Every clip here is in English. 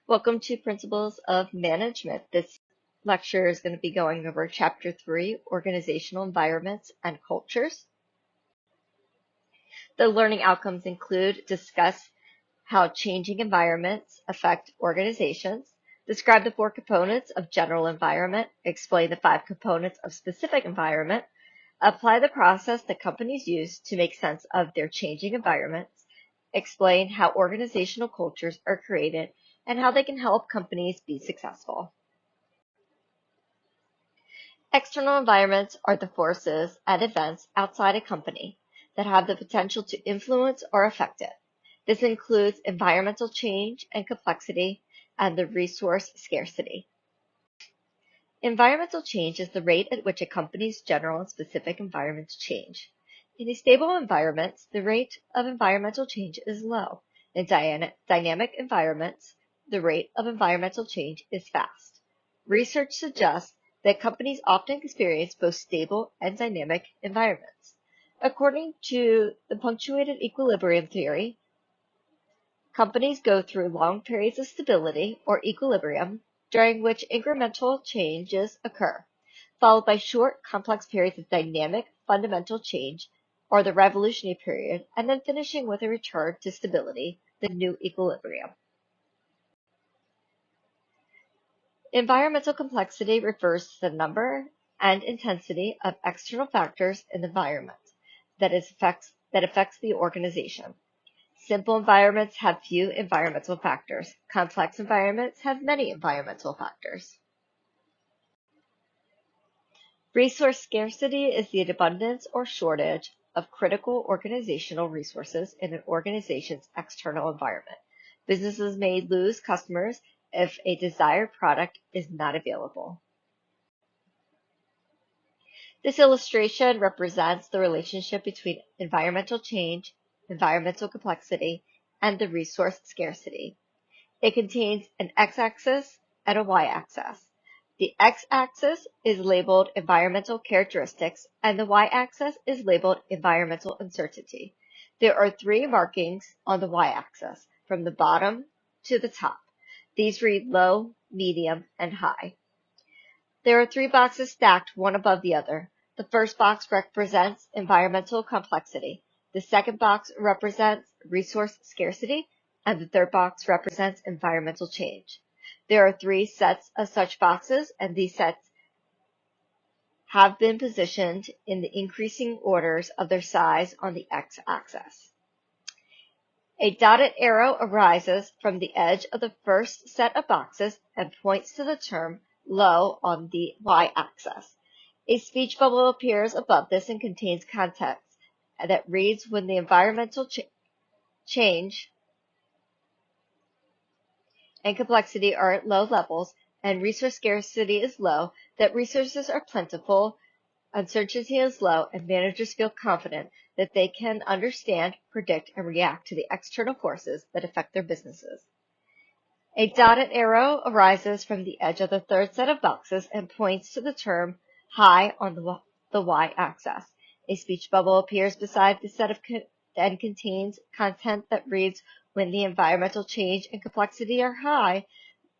Welcome to Principles of Management. This lecture is going to be going over Chapter 3, Organizational Environments and Cultures. The learning outcomes include discuss how changing environments affect organizations, describe the 4 components of general environment, explain the 5 components of specific environment, apply the process that companies use to make sense of their changing environments, explain how organizational cultures are created, and how they can help companies be successful. External environments are the forces and events outside a company that have the potential to influence or affect it. This includes environmental change and complexity and the resource scarcity. Environmental change is the rate at which a company's general and specific environments change. In a stable environment, the rate of environmental change is low. In dynamic environments, the rate of environmental change is fast. Research suggests that companies often experience both stable and dynamic environments. According to the punctuated equilibrium theory, companies go through long periods of stability or equilibrium during which incremental changes occur, followed by short, complex periods of dynamic, fundamental change, or the revolutionary period, and then finishing with a return to stability, the new equilibrium. Environmental complexity refers to the number and intensity of external factors in the environment that affects the organization. Simple environments have few environmental factors. Complex environments have many environmental factors. Resource scarcity is the abundance or shortage of critical organizational resources in an organization's external environment. Businesses may lose customers if a desired product is not available. This illustration represents the relationship between environmental change, environmental complexity, and the resource scarcity. It contains an x-axis and a y-axis. The x-axis is labeled environmental characteristics, and the y-axis is labeled environmental uncertainty. There are 3 markings on the y-axis, from the bottom to the top. These read low, medium, and high. There are 3 boxes stacked one above the other. The first box represents environmental complexity. The second box represents resource scarcity, and the third box represents environmental change. There are 3 sets of such boxes, and these sets have been positioned in the increasing orders of their size on the x-axis. A dotted arrow arises from the edge of the first set of boxes and points to the term low on the y-axis. A speech bubble appears above this and contains context that reads when the environmental change and complexity are at low levels and resource scarcity is low, that resources are plentiful, uncertainty is low, and managers feel confident that they can understand, predict, and react to the external forces that affect their businesses. A dotted arrow arises from the edge of the third set of boxes and points to the term high on the y-axis. A speech bubble appears beside the set and contains content that reads when the environmental change and complexity are high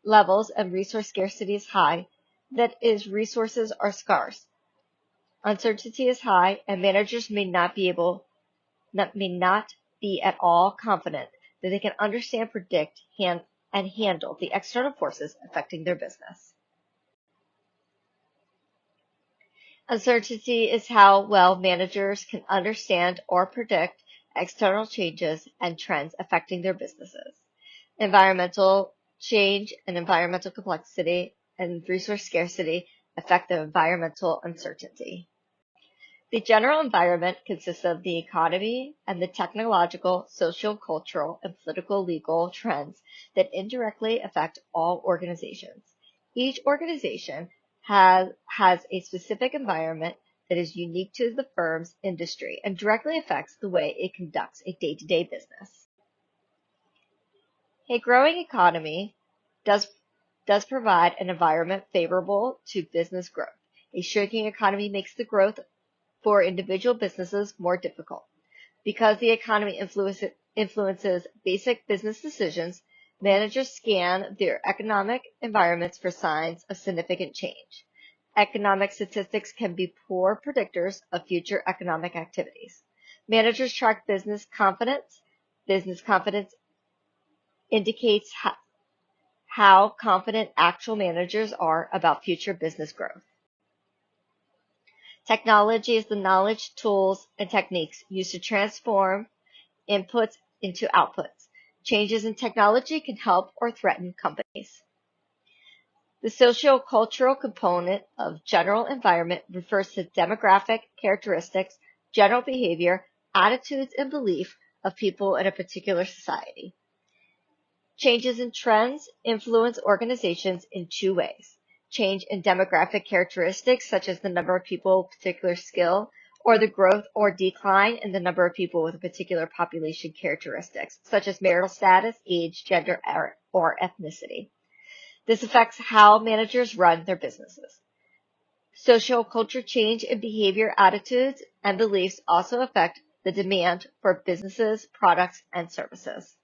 levels and resource scarcity is high, that is, resources are scarce. Uncertainty is high, and managers may not be at all confident that they can understand, predict, and handle the external forces affecting their business. Uncertainty is how well managers can understand or predict external changes and trends affecting their businesses. Environmental change and environmental complexity and resource scarcity affect the environmental uncertainty. The general environment consists of the economy and the technological, social, cultural, and political legal trends that indirectly affect all organizations. Each organization has a specific environment that is unique to the firm's industry and directly affects the way it conducts a day-to-day business. A growing economy does provide an environment favorable to business growth. A shrinking economy makes the growth for individual businesses more difficult. Because the economy influences basic business decisions, Managers scan their economic environments for signs of significant change. Economic statistics can be poor predictors of future economic activities. Managers track business confidence. Business confidence indicates how confident actual managers are about future business growth. Technology is the knowledge, tools, and techniques used to transform inputs into outputs. Changes in technology can help or threaten companies. The socio-cultural component of general environment refers to demographic characteristics, general behavior, attitudes, and belief of people in a particular society. Changes in trends influence organizations in two ways. Change in demographic characteristics, such as the number of people with particular skill, or the growth or decline in the number of people with a particular population characteristics, such as marital status, age, gender, or ethnicity. This affects how managers run their businesses. Social culture change in behavior, attitudes, and beliefs also affect the demand for businesses, products, and services.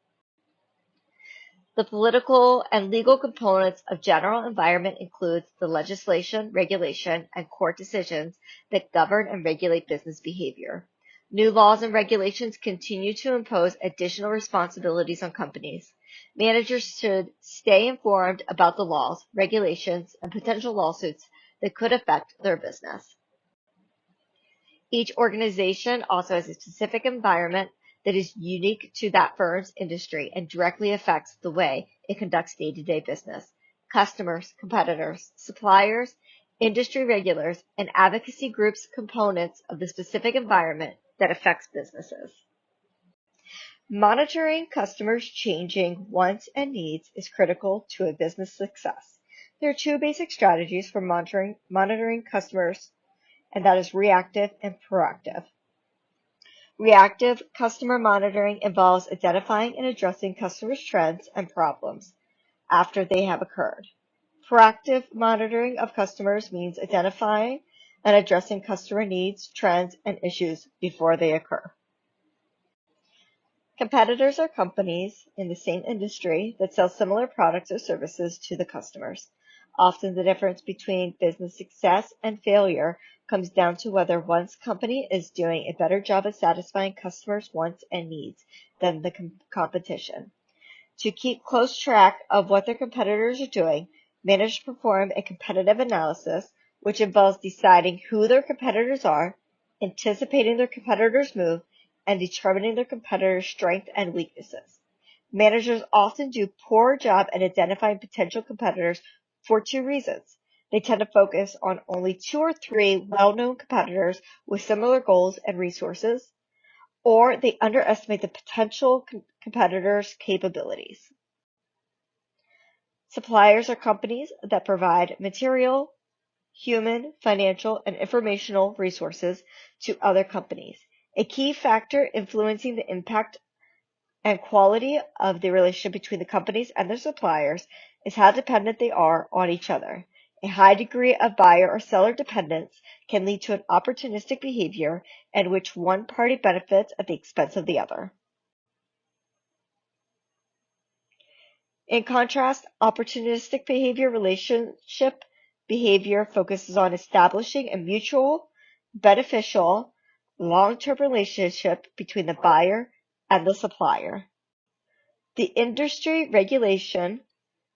The political and legal components of general environment includes the legislation, regulation, and court decisions that govern and regulate business behavior. New laws and regulations continue to impose additional responsibilities on companies. Managers should stay informed about the laws, regulations, and potential lawsuits that could affect their business. Each organization also has a specific environment that is unique to that firm's industry and directly affects the way it conducts day-to-day business. Customers, competitors, suppliers, industry regulators, and advocacy groups components of the specific environment that affects businesses. Monitoring customers' changing wants and needs is critical to a business success. There are two basic strategies for monitoring customers, and that is reactive and proactive. Reactive customer monitoring involves identifying and addressing customers' trends and problems after they have occurred. Proactive monitoring of customers means identifying and addressing customer needs, trends, and issues before they occur. Competitors are companies in the same industry that sell similar products or services to the customers. Often the difference between business success and failure comes down to whether one's company is doing a better job of satisfying customers' wants and needs than the competition. To keep close track of what their competitors are doing, managers perform a competitive analysis, which involves deciding who their competitors are, anticipating their competitors' move, and determining their competitors' strengths and weaknesses. Managers often do a poor job at identifying potential competitors for two reasons. They tend to focus on only two or three well-known competitors with similar goals and resources, or they underestimate the potential competitors' capabilities. Suppliers are companies that provide material, human, financial, and informational resources to other companies. A key factor influencing the impact and quality of the relationship between the companies and their suppliers is how dependent they are on each other. A high degree of buyer or seller dependence can lead to an opportunistic behavior in which one party benefits at the expense of the other. In contrast, opportunistic relationship behavior focuses on establishing a mutual, beneficial, long-term relationship between the buyer and the supplier. The industry regulation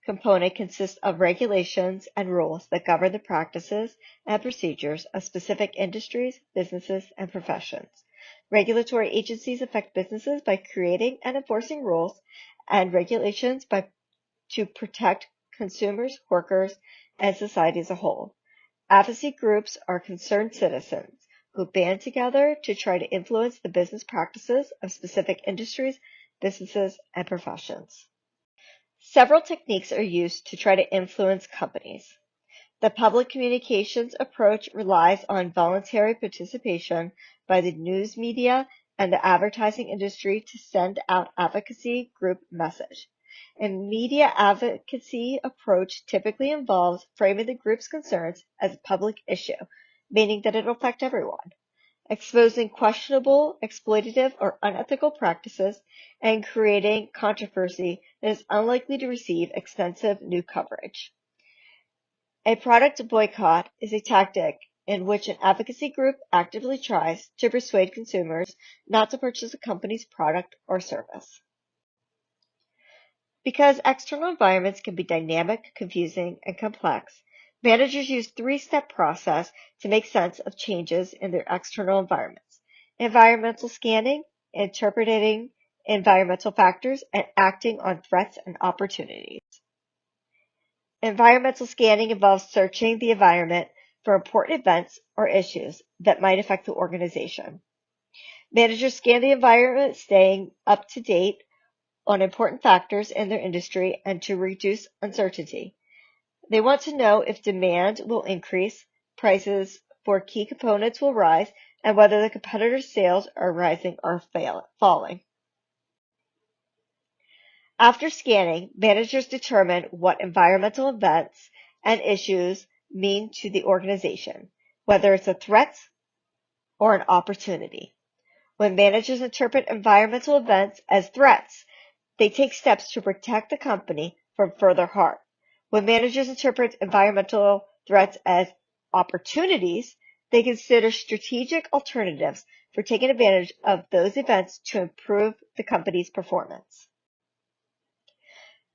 component consists of regulations and rules that govern the practices and procedures of specific industries, businesses, and professions. Regulatory agencies affect businesses by creating and enforcing rules and regulations to protect consumers, workers, and society as a whole. Advocacy groups are concerned citizens who band together to try to influence the business practices of specific industries, businesses, and professions. Several techniques are used to try to influence companies. The public communications approach relies on voluntary participation by the news media and the advertising industry to send out advocacy group message. A media advocacy approach typically involves framing the group's concerns as a public issue, meaning that it will affect everyone. exposing questionable, exploitative, or unethical practices, and creating controversy that is unlikely to receive extensive new coverage. A product boycott is a tactic in which an advocacy group actively tries to persuade consumers not to purchase a company's product or service. Because external environments can be dynamic, confusing, and complex, managers use a three-step process to make sense of changes in their external environments: environmental scanning, interpreting environmental factors, and acting on threats and opportunities. Environmental scanning involves searching the environment for important events or issues that might affect the organization. Managers scan the environment, staying up to date on important factors in their industry and to reduce uncertainty. They want to know if demand will increase, prices for key components will rise, and whether the competitors' sales are rising or falling. After scanning, managers determine what environmental events and issues mean to the organization, whether it's a threat or an opportunity. When managers interpret environmental events as threats, they take steps to protect the company from further harm. When managers interpret environmental threats as opportunities, they consider strategic alternatives for taking advantage of those events to improve the company's performance.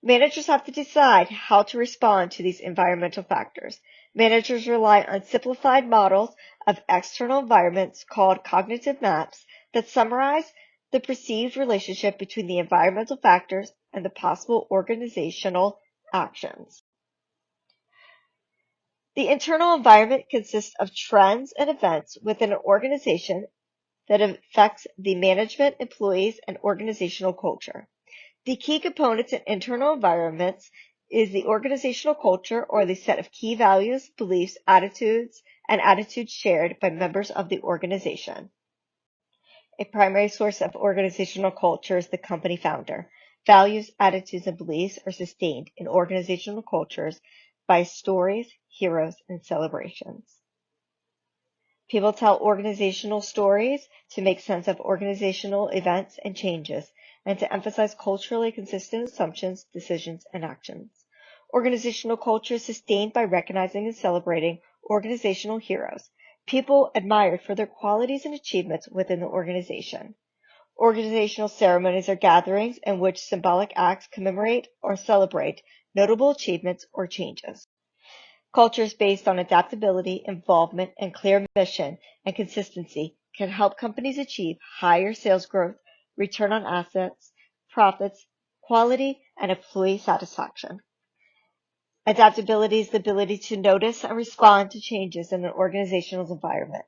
Managers have to decide how to respond to these environmental factors. Managers rely on simplified models of external environments called cognitive maps that summarize the perceived relationship between the environmental factors and the possible organizational actions. The internal environment consists of trends and events within an organization that affects the management, employees, and organizational culture. The key components in internal environments is the organizational culture, or the set of key values, beliefs, attitudes, and attitudes shared by members of the organization. A primary source of organizational culture is the company founder. Values, attitudes, and beliefs are sustained in organizational cultures by stories, heroes, and celebrations. People tell organizational stories to make sense of organizational events and changes, and to emphasize culturally consistent assumptions, decisions, and actions. Organizational culture is sustained by recognizing and celebrating organizational heroes, people admired for their qualities and achievements within the organization. Organizational ceremonies are gatherings in which symbolic acts commemorate or celebrate notable achievements or changes. Cultures based on adaptability, involvement, and clear mission and consistency can help companies achieve higher sales growth, return on assets, profits, quality, and employee satisfaction. Adaptability is the ability to notice and respond to changes in an organizational environment.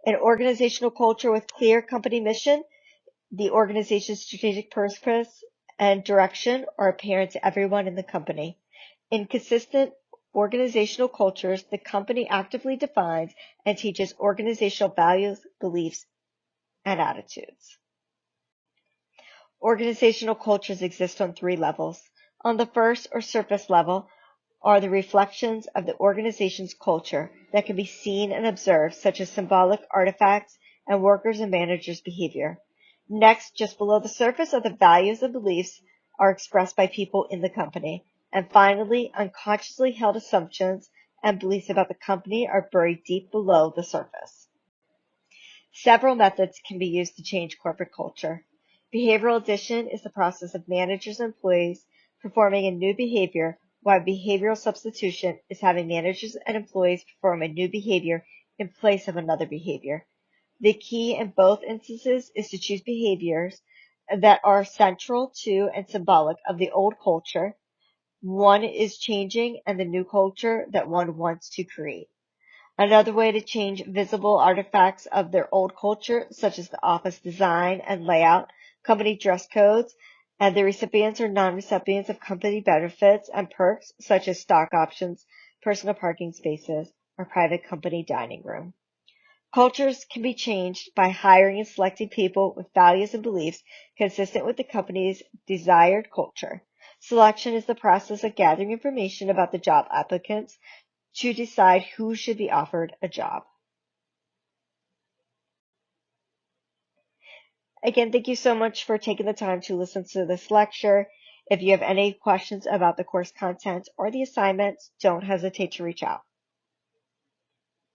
An organizational culture with clear company mission, the organization's strategic purpose and direction are apparent to everyone in the company. In consistent organizational cultures, the company actively defines and teaches organizational values, beliefs, and attitudes. Organizational cultures exist on three levels. On the first or surface level are the reflections of the organization's culture that can be seen and observed, such as symbolic artifacts and workers' and managers' behavior. Next, just below the surface are the values and beliefs are expressed by people in the company. And finally, unconsciously held assumptions and beliefs about the company are buried deep below the surface. Several methods can be used to change corporate culture. Behavioral addition is the process of managers and employees performing a new behavior, while behavioral substitution is having managers and employees perform a new behavior in place of another behavior. The key in both instances is to choose behaviors that are central to and symbolic of the old culture one is changing and the new culture that one wants to create. Another way to change visible artifacts of their old culture, such as the office design and layout, company dress codes, and the recipients or non-recipients of company benefits and perks, such as stock options, personal parking spaces, or private company dining room. Cultures can be changed by hiring and selecting people with values and beliefs consistent with the company's desired culture. Selection is the process of gathering information about the job applicants to decide who should be offered a job. Again, thank you so much for taking the time to listen to this lecture. If you have any questions about the course content or the assignments, don't hesitate to reach out.